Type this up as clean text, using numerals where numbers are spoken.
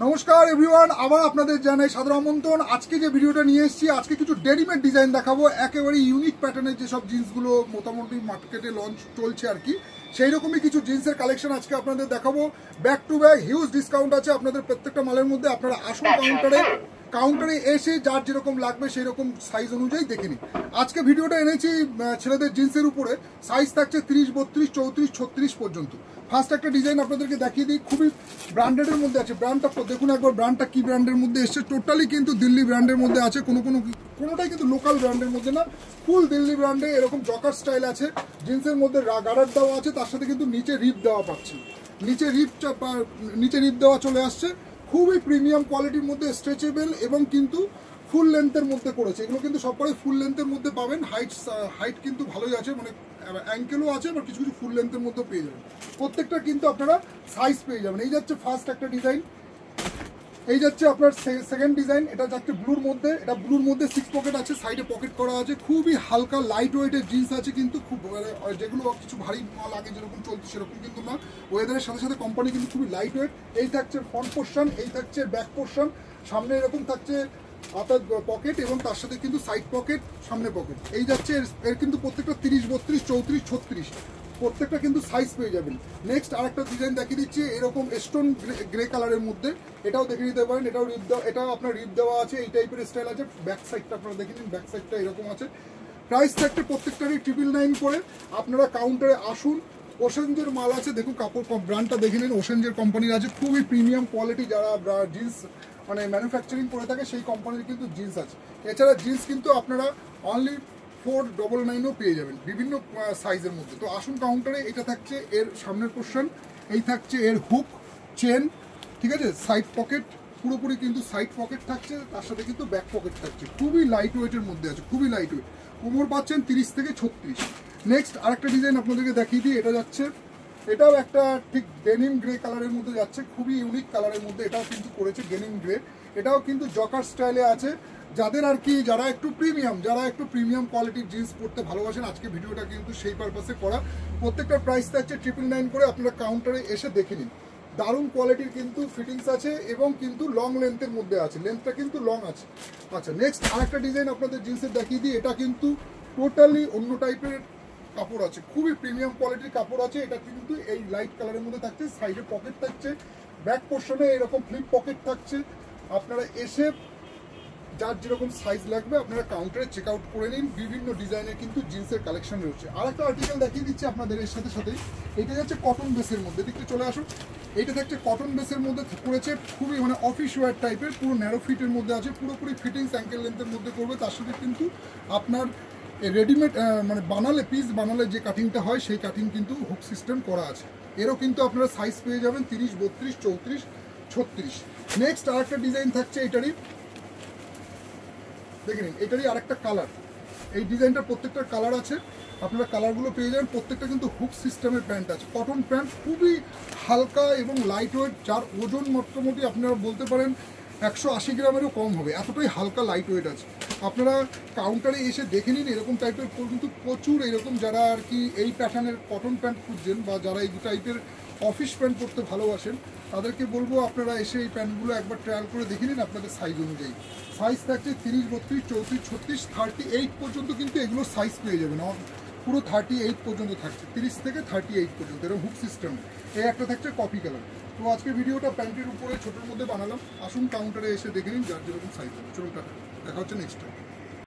নমস্কার এভরিওয়ান, আবার আপনাদের জানাই সাদর আমন্ত্রণ। আজকে যে ভিডিওটা নিয়ে এসেছি, আজকে কিছু রেডিমেড ডিজাইন দেখাবো। একেবারে ইউনিক প্যাটার্নের যেসব জিন্সগুলো মোটামুটি মার্কেটে লঞ্চ চলছে আর কি, সেই রকমই কিছু জিন্সের কালেকশন আজকে আপনাদের দেখাবো। Back to back huge discount আছে আপনাদের প্রত্যেকটা মালের মধ্যে। আপনারা আসুন কাউন্টারে এসে যার যেরকম লাগবে সেই রকম সাইজ অনুযায়ী দেখে নিন। আজকে ভিডিওটা এনেছি ছেলেদের জিন্সের উপরে। সাইজ থাকছে 30, 32, 34, 36 পর্যন্ত। ফার্স্ট একটা ডিজাইন আপনাদেরকে দেখিয়ে দিই, খুবই ব্র্যান্ডেডের মধ্যে আছে। ব্র্যান্ডটা দেখুন একবার, ব্র্যান্ডটা কি ব্র্যান্ডের মধ্যে এসছে। টোটালি কিন্তু দিল্লি ব্র্যান্ডের মধ্যে আছে, কোনোটাই কিন্তু লোকাল ব্র্যান্ডের মধ্যে না, ফুল দিল্লি ব্র্যান্ডে। এরকম জকার স্টাইল আছে, জিন্সের মধ্যে গার্ডার দেওয়া আছে, তার সাথে কিন্তু নিচে রিপ দেওয়া পাচ্ছেন। নিচে রিপ দেওয়া চলে আসছে। খুবই প্রিমিয়াম কোয়ালিটির মধ্যে, স্ট্রেচেবল এবং কিন্তু ফুল লেন্থের মধ্যে করেছে। এগুলো কিন্তু সবকটাই ফুল লেন্থের মধ্যে পাবেন। হাইট কিন্তু ভালোই আছে, মানে অ্যাঙ্কেলও আছে, আবার কিছু কিছু ফুল লেন্থের মধ্যে পেয়ে যাবেন। প্রত্যেকটা কিন্তু আপনারা সাইজ পেয়ে যাবেন। এই যাচ্ছে ফার্স্ট একটা ডিজাইন, এই যাচ্ছে আপনার সেকেন্ড ডিজাইন। এটা যাচ্ছে ব্লুর মধ্যে। এটা ব্লুর মধ্যে 6 পকেট আছে, সাইডে পকেট করা আছে। খুবই হালকা লাইট ওয়েটের জিন্স আছে, কিন্তু খুব যেগুলো কিছু ভারী মাল আগে যেরকম চলছে সেরকম কিন্তু না। ওয়েদারের সাথে সাথে কোম্পানি কিন্তু খুবই লাইট ওয়েট। এই থাকছে ফ্রন্ট পোর্শন, এই থাকছে ব্যাক পোর্শন। সামনে এরকম থাকছে আপনার পকেট এবং তার সাথে কিন্তু সাইড পকেট, সামনে পকেট। এই যাচ্ছে এর কিন্তু প্রত্যেকটা 30, 32, 34, 36 প্রত্যেকটা কিন্তু সাইজ পেয়ে যাবেন। নেক্সট আরেকটা ডিজাইন দেখিয়ে দিচ্ছি, এরকম স্টোন গ্রে কালারের মধ্যে। এটাও দেখে নিতে পারেন। এটাও আপনার রিপ দেওয়া আছে, এই টাইপের স্টাইল আছে। ব্যাক সাইডটা আপনারা দেখে নিন, ব্যাক সাইডটা এরকম আছে। প্রাইস থাকছে প্রত্যেকটারই 999 করে। আপনারা কাউন্টারে আসুন। ওশেঞ্জের মাল আছে, দেখুন কাপড় ব্র্যান্ডটা দেখে নিন। ওশেঞ্জের কোম্পানির আছে, খুবই প্রিমিয়াম কোয়ালিটি। যারা জিন্স মানে ম্যানুফ্যাকচারিং করে থাকে সেই কোম্পানির কিন্তু জিন্স আছে। এছাড়া জিন্স কিন্তু আপনারা অনলি 499ও পেয়ে যাবেন বিভিন্ন সাইজের মধ্যে। তো আসুন কাউন্টারে। এটা থাকছে এর সামনের পোর্শন, এই থাকছে এর হুক চেন, ঠিক আছে। সাইড পকেট পুরোপুরি কিন্তু সাইড পকেট থাকছে, তার সাথে কিন্তু ব্যাক পকেট থাকছে। খুবই লাইট ওয়েটের মধ্যে আছে, খুবই লাইট ওয়েট। কোমর পাচ্ছেন 30 থেকে 36। নেক্সট আরেকটা ডিজাইন আপনাদেরকে দেখিয়ে দিই। এটা যাচ্ছে, এটাও একটা ঠিক ডেনিম গ্রে কালারের মধ্যে যাচ্ছে, খুবই ইউনিক কালারের মধ্যে। এটাও কিন্তু করেছে ডেনিম গ্রে। এটাও কিন্তু জকার স্টাইলে আছে। যাদের আর কি যারা একটু প্রিমিয়াম কোয়ালিটির জিন্স পরতে ভালোবাসেন, আজকে ভিডিওটা কিন্তু সেই পারপাসে করা। প্রত্যেকটা প্রাইস থাকছে 999 করে। আপনারা কাউন্টারে এসে দেখে নিন। দারুণ কোয়ালিটির কিন্তু ফিটিংস আছে এবং কিন্তু লং লেন্থের মধ্যে আছে, লেন্থটা কিন্তু লং আছে। আচ্ছা, নেক্সট আরেকটা ডিজাইন আপনাদের জিন্সের দেখিয়ে দিই। এটা কিন্তু টোটালি অন্য টাইপের কাপড় আছে, খুবই প্রিমিয়াম কোয়ালিটির কাপড় আছে। এটা কিন্তু এই লাইট কালারের মধ্যে থাকছে, সাইডে পকেট থাকছে, ব্যাক পোর্শনে এরকম ফ্লিপ পকেট থাকছে। আপনারা এসে যার যেরকম সাইজ লাগবে আপনারা কাউন্টারে চেক আউট করে নিন। বিভিন্ন ডিজাইনের কিন্তু জিন্সের কালেকশন রয়েছে। আর একটা আর্টিকেল দেখিয়ে দিচ্ছি আপনাদের এর সাথে সাথেই। এটা যাচ্ছে কটন বেসের মধ্যে, দেখতে চলে আসুন। এইটা থাকছে কটন বেসের মধ্যে করেছে, খুবই মানে অফিস ওয়্যার টাইপের, পুরো ন্যারো ফিটের মধ্যে আছে, পুরোপুরি ফিটিংস অ্যাঙ্কেল লেন্থের মধ্যে করবে। তার সাথে কিন্তু আপনার রেডিমেড মানে পিস বানালে যে কাটিংটা হয় সেই কাটিং কিন্তু হুক সিস্টেম করা আছে। এরও কিন্তু আপনারা সাইজ পেয়ে যাবেন 30, 32, 34, 36। নেক্সট আরেকটা ডিজাইন থাকছে, এটারই দেখে নিন। এটারই আরেকটা কালার, এই ডিজাইনটার প্রত্যেকটা কালার আছে, আপনারা কালারগুলো পেয়ে যাবেন। প্রত্যেকটা কিন্তু হুক সিস্টেমের প্যান্ট আছে, কটন প্যান্ট, খুবই হালকা এবং লাইট ওয়েট। যার ওজন মোটামুটি আপনারা বলতে পারেন 180 গ্রামেরও কম হবে, এতটাই হালকা লাইট ওয়েট আছে। আপনারা কাউন্টারে এসে দেখে নিন। এরকম টাইপের কিন্তু প্রচুর এরকম যারা আর কি এই প্যাটার্নের কটন প্যান্ট খুঁজছেন বা যারা এই টাইপের অফিস প্যান্ট পরতে ভালোবাসেন, তাদেরকে বলবো আপনারা এসে এই প্যান্টগুলো একবার ট্রায়াল করে দেখে নিন আপনাদের সাইজ অনুযায়ী। সাইজ থাকছে 30, 32, 34, 36, 38 পর্যন্ত কিন্তু এগুলো সাইজ পেয়ে যাবেন। পুরো 38 পর্যন্ত থাকছে, 30 থেকে 38 পর্যন্ত এরকম হুক সিস্টেম। এই একটা থাকছে কফি কালার। তো আজকে ভিডিওটা প্যান্টের উপরে ছোটোর মধ্যে বানালাম। আসুন কাউন্টারে এসে দেখে নিন যার যেরকম সাইজ হবে। চলুন, দেখা হচ্ছে নেক্সট টাইম।